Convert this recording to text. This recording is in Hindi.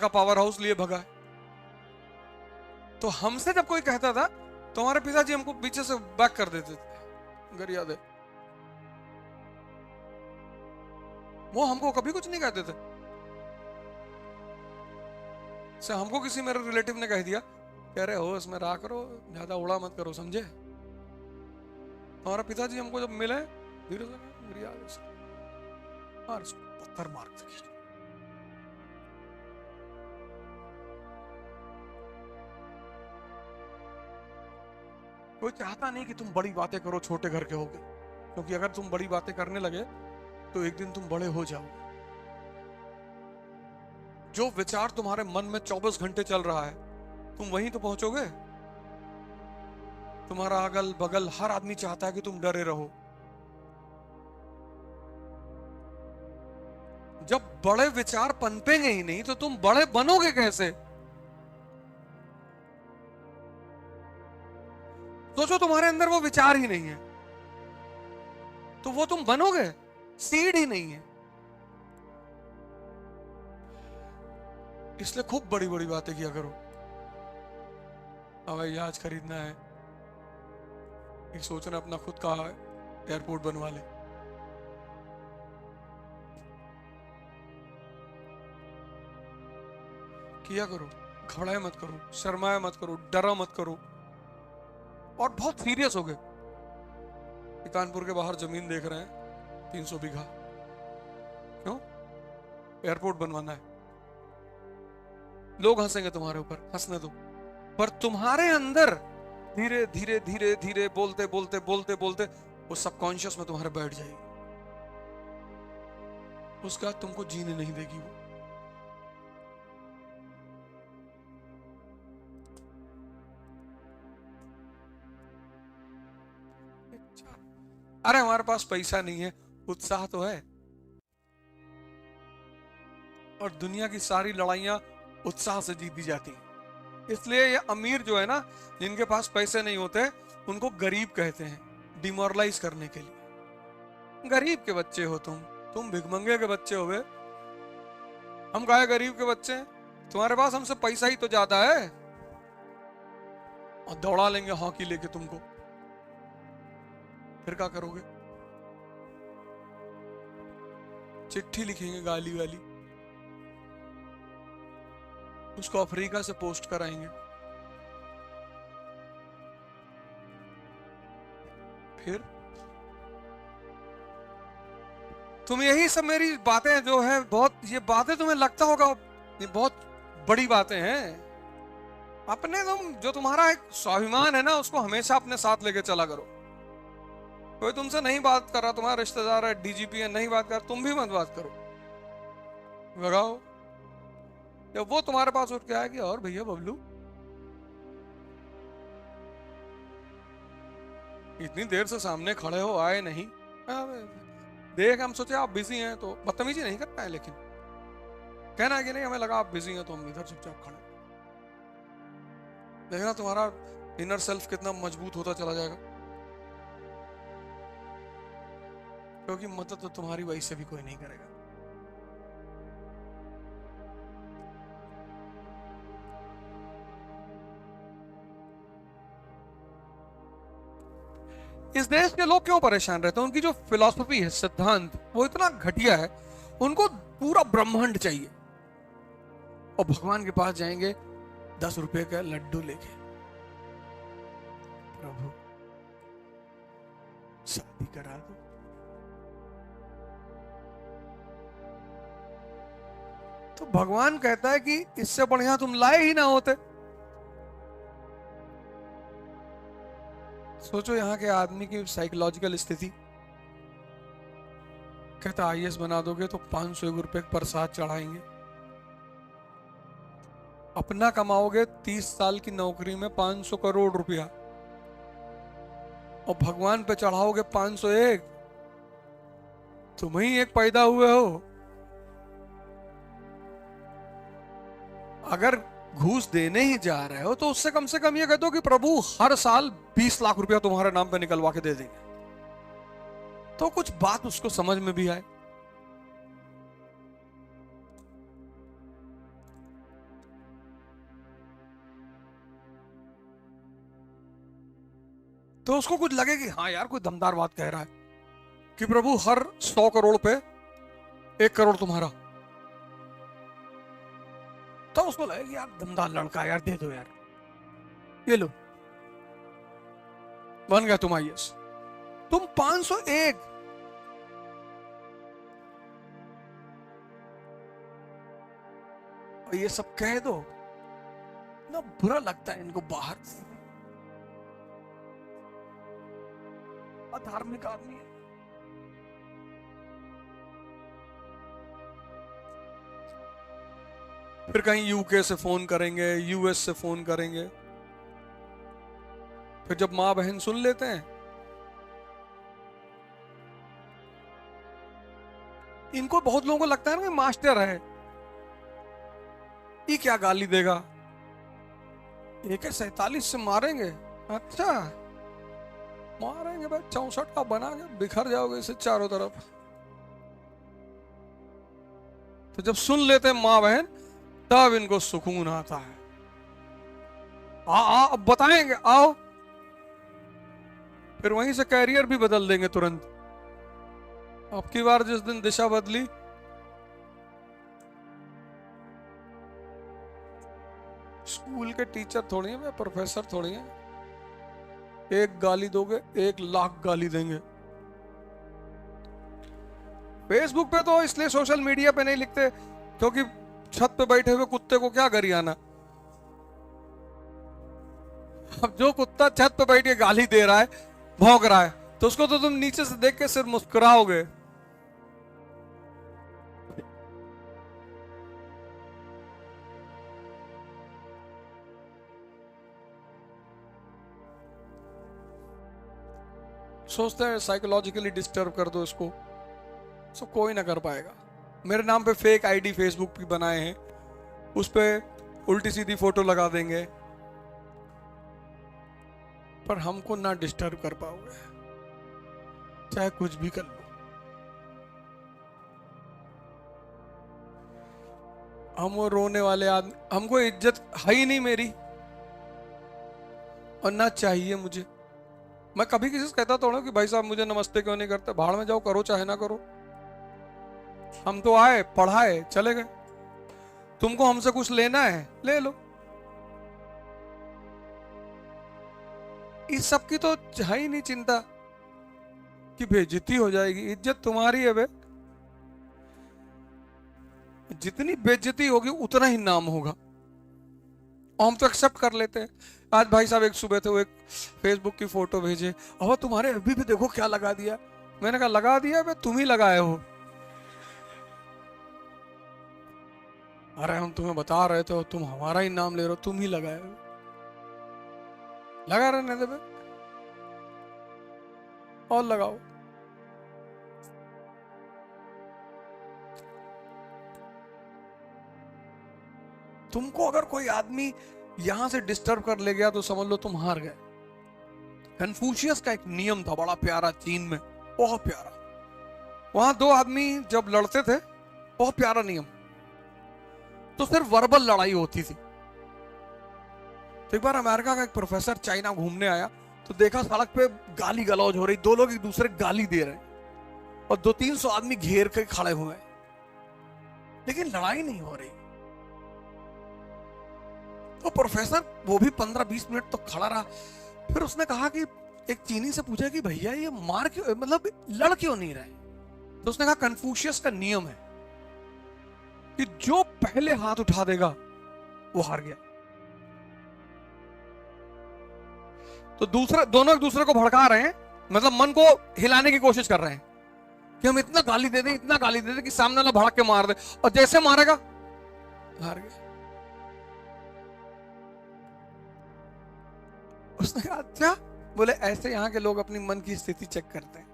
का पावर हाउस लिए भगा है। तो हमसे जब कोई कहता था तो हमारे पिताजी हमको पीछे से बैक कर देते थे, अगर याद है। वो हमको कभी कुछ नहीं कहते थे। से हमको किसी मेरे रिलेटिव ने कह दिया, कह रहे हो इसमें रहा करो, ज्यादा उड़ा मत करो, समझे। हमारा पिताजी हमको जब मिले धीरे से मेरी याद है, मार इसको, पत्थर मार के खींच। कोई चाहता नहीं कि तुम बड़ी बातें करो छोटे घर के होगे, क्योंकि अगर तुम बड़ी बातें करने लगे तो एक दिन तुम बड़े हो जाओगे। जो विचार तुम्हारे मन में 24 घंटे चल रहा है तुम वहीं तो पहुंचोगे। तुम्हारा अगल बगल हर आदमी चाहता है कि तुम डरे रहो। जब बड़े विचार पनपेंगे ही नहीं तो तुम बड़े बनोगे कैसे। सोचो तुम्हारे अंदर वो विचार ही नहीं है तो वो तुम बनोगे, सीड ही नहीं है। इसलिए खूब बड़ी बड़ी बातें किया करो। हवाई जहाज खरीदना है, एक सोचना अपना खुद का एयरपोर्ट बनवा ले। किया करो, घबराए मत करो, शर्माए मत करो, डरा मत करो, और बहुत सीरियस हो गए। कानपुर के बाहर जमीन देख रहे हैं 300 बीघा, क्यों? एयरपोर्ट बनवाना है। लोग हंसेंगे तुम्हारे ऊपर, हंसने दो, पर तुम्हारे अंदर धीरे धीरे धीरे धीरे बोलते बोलते बोलते बोलते वो सबकॉन्शियस में तुम्हारे बैठ जाएगी। उसके बाद तुमको जीने नहीं देगी वो। अरे हमारे पास पैसा नहीं है, उत्साह तो है। और दुनिया की सारी लड़ाइयां उत्साह से जीती जाती हैं। इसलिए ये अमीर जो है ना, जिनके पास पैसे नहीं होते उनको गरीब कहते हैं, डिमोरलाइज करने के लिए। गरीब के बच्चे हो तुम भिखमंगे के बच्चे हो गए। हम कहे गरीब के बच्चे हैं, तुम्हारे पास हमसे पैसा ही तो ज्यादा है, और दौड़ा लेंगे हॉकी लेके तुमको, फिर क्या करोगे? चिट्ठी लिखेंगे गाली वाली, उसको अफ्रीका से पोस्ट कराएंगे, फिर तुम यही सब मेरी बातें जो है बहुत, ये बातें तुम्हें लगता होगा ये बहुत बड़ी बातें हैं। अपने जो तुम्हारा एक स्वाभिमान है ना, उसको हमेशा अपने साथ लेके चला करो। कोई तुमसे नहीं बात कर रहा, तुम्हारा रिश्तेदार है, डीजीपी है, नहीं बात कर, तुम भी मत बात करो, लगाओ। जब वो तुम्हारे पास उठ के आएगी, और भैया बबलू इतनी देर से सामने खड़े हो, आए नहीं, देख हम सोचे आप बिजी हैं, तो बदतमीजी नहीं करना है, लेकिन कहना है कि नहीं हमें लगा आप बिजी हैं तो हम इधर चुपचाप खड़े। देखना तुम्हारा इनर सेल्फ कितना मजबूत होता चला जाएगा, क्योंकि मदद तो तुम्हारी वही से भी कोई नहीं करेगा। इस देश के लोग क्यों परेशान रहते हैं? उनकी जो फिलॉसफी है, सिद्धांत, वो इतना घटिया है। उनको पूरा ब्रह्मांड चाहिए, और भगवान के पास जाएंगे 10 रुपए का लड्डू लेके, प्रभु शादी करा दो। तो भगवान कहता है कि इससे बढ़िया तुम लाए ही ना होते। सोचो यहाँ के आदमी की साइकोलॉजिकल स्थिति। कहता आईएएस बना दोगे तो 500 रुपए प्रसाद चढ़ाएंगे। अपना कमाओगे 30 साल की नौकरी में 500 करोड़ रुपया, और भगवान पे चढ़ाओगे 501। तुम ही एक पैदा हुए हो। अगर घूस देने ही जा रहे हो तो उससे कम से कम ये कह दो कि प्रभु हर साल 20 लाख रुपया तुम्हारे नाम पे निकलवा के दे देंगे, तो कुछ बात उसको समझ में भी आए। तो उसको कुछ लगे कि हाँ यार कोई दमदार बात कह रहा है कि प्रभु हर 100 करोड़ पे 1 करोड़ तुम्हारा, तो उसको लगे कि यार दमदार लड़का यार, दे दो यार, ये लो बन गया तुम आईएएस। तुम 501, और ये सब कह दो ना, बुरा लगता है इनको बाहर। अधार्मिक आदमी है। फिर कहीं यूके से फोन करेंगे, यूएस से फोन करेंगे। फिर जब माँ बहन सुन लेते हैं, इनको बहुत लोगों को लगता है ना कि मास्टर है, ये क्या गाली देगा, AK-47 से मारेंगे। अच्छा मारेंगे भाई, 64 का बना के बिखर जाओगे इसे चारों तरफ। तो जब सुन लेते हैं माँ बहन, तब इनको सुकून आता है। अब बताएंगे, आओ। फिर वहीं से कैरियर भी बदल देंगे तुरंत। अब की बार जिस दिन दिशा बदली, स्कूल के टीचर थोड़ी है, प्रोफेसर थोड़ी है, एक गाली दोगे 1 लाख गाली देंगे। फेसबुक पे तो इसलिए सोशल मीडिया पे नहीं लिखते क्योंकि छत पे बैठे हुए कुत्ते को क्या गरियाना। अब जो कुत्ता छत पे बैठ के गाली दे रहा है, भौंक रहा है, तो उसको तो तुम नीचे से देख के सिर्फ मुस्कुराओगे। सोचते हैं साइकोलॉजिकली डिस्टर्ब कर दो इसको, सो कोई ना कर पाएगा। मेरे नाम पे फेक आईडी फेसबुक पे बनाए हैं, उस पे उल्टी सीधी फोटो लगा देंगे, पर हमको ना डिस्टर्ब कर पाओगे, चाहे कुछ भी कर लो। हम वो रोने वाले आदमी, हमको इज्जत है ही नहीं मेरी, और ना चाहिए मुझे। मैं कभी किसी से कहता तो कि भाई साहब मुझे नमस्ते क्यों नहीं करते, भाड़ में जाओ, करो चाहे ना करो। हम तो आए, पढ़ाए, चले गए। तुमको हमसे कुछ लेना है, ले लो। इस सब की तो है ही नहीं चिंता कि बेइज्जती हो जाएगी। इज्जत तुम्हारी है बे, जितनी बेइज्जती होगी उतना ही नाम होगा, और हम तो एक्सेप्ट कर लेते हैं। आज भाई साहब एक सुबह थे, वो एक फेसबुक की फोटो भेजे, और तुम्हारे अभी भी देखो क्या लगा दिया। मैंने कहा लगा दिया बे, तुम ही लगाए हो। अरे हम तुम्हें बता रहे थे, तुम हमारा ही नाम ले रहे हो, तुम ही लगाए हो। लगा रहने दे बे, और लगाओ। तुमको अगर कोई आदमी यहां से डिस्टर्ब कर ले गया तो समझ लो तुम हार गए। कन्फ्यूशियस का एक नियम था बड़ा प्यारा, चीन में, बहुत प्यारा। वहां 2 आदमी जब लड़ते थे, बहुत प्यारा नियम, तो सिर्फ वर्बल लड़ाई होती थी। तो एक बार अमेरिका का एक प्रोफेसर चाइना घूमने आया, तो देखा सड़क पे गाली गलौज हो रही, 2 लोग एक दूसरे गाली दे रहे हैं, और 200-300 आदमी घेर के खड़े हुए हैं, लेकिन लड़ाई नहीं हो रही। तो प्रोफेसर वो भी 15-20 मिनट तो खड़ा रहा। फिर उसने कहा कि एक चीनी से पूछा कि भैया ये मार क्यों, मतलब लड़ क्यों नहीं रहे। तो उसने कहा कन्फ्यूशियस का नियम है कि जो पहले हाथ उठा देगा वो हार गया। तो दोनों एक दूसरे को भड़का रहे हैं, मतलब मन को हिलाने की कोशिश कर रहे हैं कि हम इतना गाली दे दें, इतना गाली दे दें कि सामने वाला भड़क के मार दे, और जैसे मारेगा हार गया। उसने कहा अच्छा, बोले ऐसे यहाँ के लोग अपनी मन की स्थिति चेक करते हैं।